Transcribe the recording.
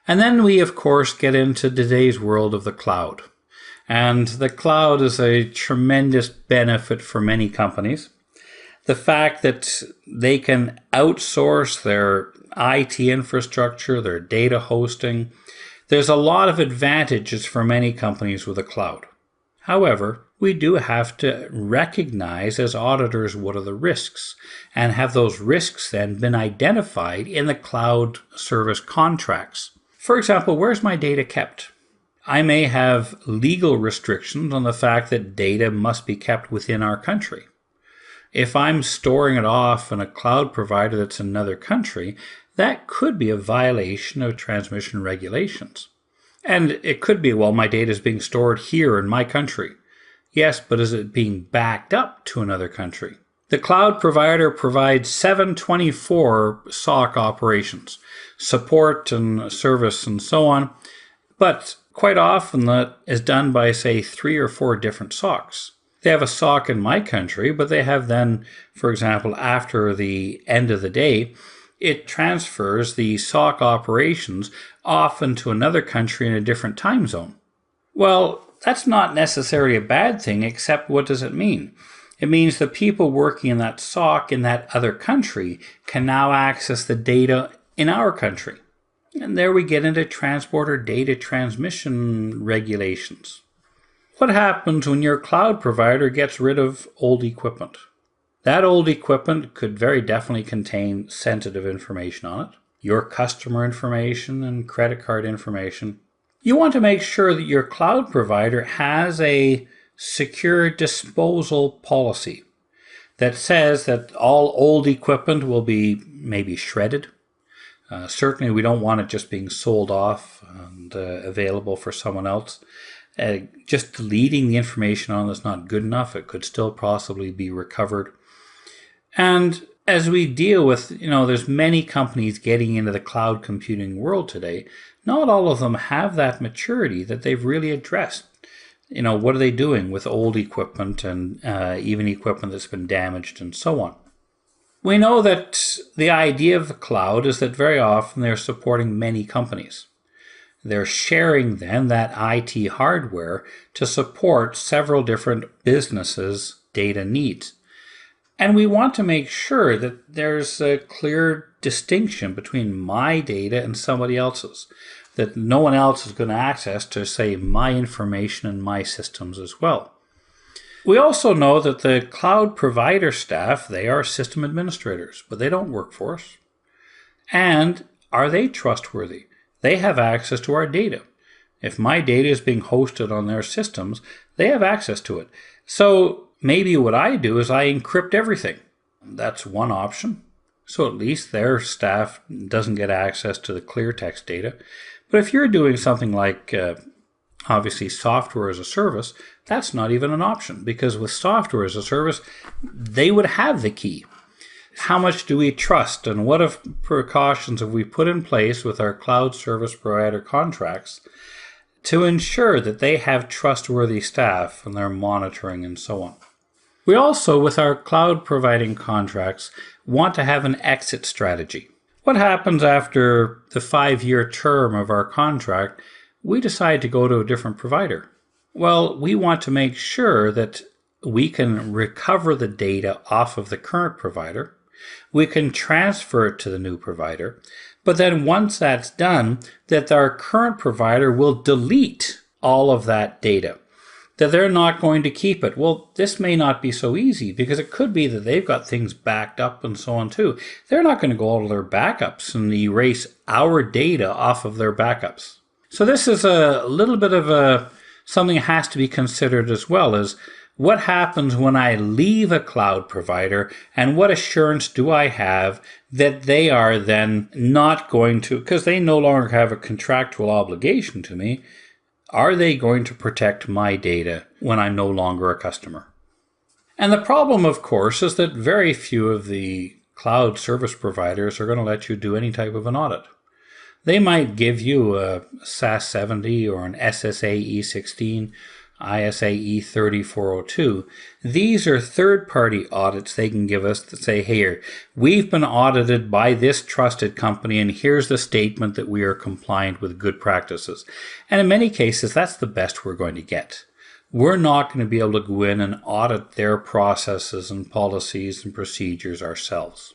And then we, of course, get into today's world of the cloud. And the cloud is a tremendous benefit for many companies. The fact that they can outsource their IT infrastructure, their data hosting, there's a lot of advantages for many companies with the cloud. However, we do have to recognize as auditors what are the risks, and have those risks then been identified in the cloud service contracts. For example, where's my data kept? I may have legal restrictions on the fact that data must be kept within our country. If I'm storing it off in a cloud provider that's in another country, that could be a violation of transmission regulations. And it could be, well, my data is being stored here in my country. Yes, but is it being backed up to another country? The cloud provider provides 724 SOC operations, support and service and so on, but quite often that is done by, say, 3 or 4 different SOCs. They have a SOC in my country, but they have then, for example, after the end of the day, it transfers the SOC operations off into another country in a different time zone. Well, that's not necessarily a bad thing, except what does it mean? It means the people working in that SOC in that other country can now access the data in our country. And there we get into transporter data transmission regulations. What happens when your cloud provider gets rid of old equipment? That old equipment could very definitely contain sensitive information on it, your customer information and credit card information. You want to make sure that your cloud provider has a secure disposal policy that says that all old equipment will be maybe shredded. Certainly we don't want it just being sold off and available for someone else. Just deleting the information on is not good enough. It could still possibly be recovered. And as we deal with, there's many companies getting into the cloud computing world today. Not all of them have that maturity that they've really addressed. What are they doing with old equipment and even equipment that's been damaged and so on? We know that the idea of the cloud is that very often they're supporting many companies. They're sharing then that IT hardware to support several different businesses' data needs. And we want to make sure that there's a clear distinction between my data and somebody else's, that no one else is going to access to, say, my information and my systems as well. We also know that the cloud provider staff, they are system administrators, but they don't work for us. And are they trustworthy? They have access to our data. If my data is being hosted on their systems, they have access to it. So maybe what I do is I encrypt everything. That's one option. So at least their staff doesn't get access to the clear text data. But if you're doing something like, obviously, software as a service, that's not even an option, because with software as a service, they would have the key. How much do we trust, and what precautions have we put in place with our cloud service provider contracts to ensure that they have trustworthy staff and their monitoring and so on? We also, with our cloud providing contracts, want to have an exit strategy. What happens after the 5-year term of our contract? We decide to go to a different provider. Well, we want to make sure that we can recover the data off of the current provider. We can transfer it to the new provider. But then once that's done, that our current provider will delete all of that data, that they're not going to keep it. Well, this may not be so easy, because it could be that they've got things backed up and so on too. They're not going to go all of their backups and erase our data off of their backups. So this is a little bit of something that has to be considered as well, is what happens when I leave a cloud provider, and what assurance do I have that they are then not going to, because they no longer have a contractual obligation to me, are they going to protect my data when I'm no longer a customer? And the problem, of course, is that very few of the cloud service providers are going to let you do any type of an audit. They might give you a SAS 70 or an SSA E16. ISA E3402. These are third-party audits they can give us that say, here, we've been audited by this trusted company, and here's the statement that we are compliant with good practices. And in many cases, that's the best we're going to get. We're not going to be able to go in and audit their processes and policies and procedures ourselves.